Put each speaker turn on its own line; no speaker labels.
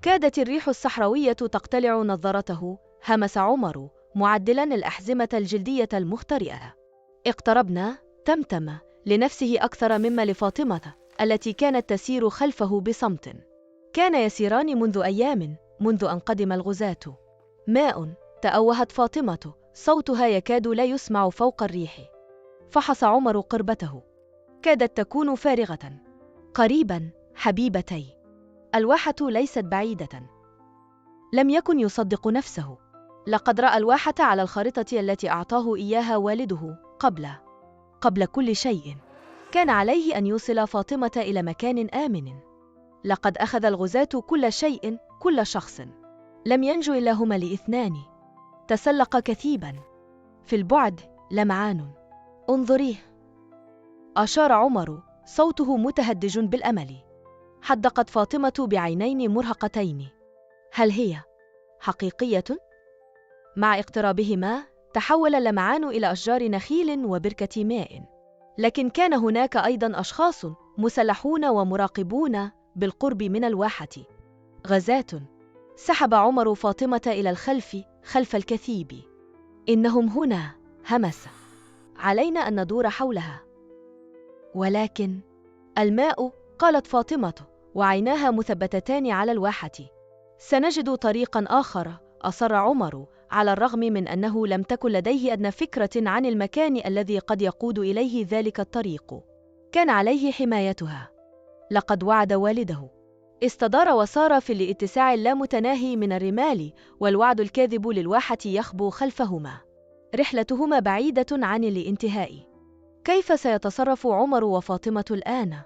كادت الريح الصحراوية تقتلع نظارته. همس عمر معدلا الأحزمة الجلدية المخترئة. اقتربنا، تمتم لنفسه أكثر مما لفاطمة التي كانت تسير خلفه بصمت. كان يسيران منذ أيام، منذ أن قدم الغزاة. ماء، تأوهت فاطمة، صوتها يكاد لا يسمع فوق الريح. فحص عمر قربته، كادت تكون فارغة. قريبا حبيبتي، الواحة ليست بعيدة. لم يكن يصدق نفسه. لقد رأى الواحة على الخريطة التي أعطاه إياها والده قبل كل شيء. كان عليه أن يوصل فاطمة إلى مكان آمن. لقد أخذ الغزاة كل شيء، كل شخص. لم ينجو إلا هما الاثنان. تسلق كثيبا. في البعد لمعان. انظريه، أشار عمر، صوته متهدج بالأمل. حدقت فاطمة بعينين مرهقتين. هل هي حقيقية؟ مع اقترابهما تحول اللمعان إلى أشجار نخيل وبركة ماء. لكن كان هناك أيضا أشخاص مسلحون ومراقبون بالقرب من الواحة. غزاة. سحب عمر فاطمة إلى الخلف، خلف الكثيب. إنهم هنا، همس. علينا أن ندور حولها. ولكن الماء، قالت فاطمة وعيناها مثبتتان على الواحة. سنجد طريقا آخر، أصر عمر، على الرغم من أنه لم تكن لديه أدنى فكرة عن المكان الذي قد يقود إليه ذلك الطريق. كان عليه حمايتها. لقد وعد والده. استدار وسار في الاتساع اللامتناهي من الرمال، والوعد الكاذب للواحة يخبو خلفهما. رحلتهما بعيدة عن الانتهاء. كيف سيتصرف عمر وفاطمة الآن؟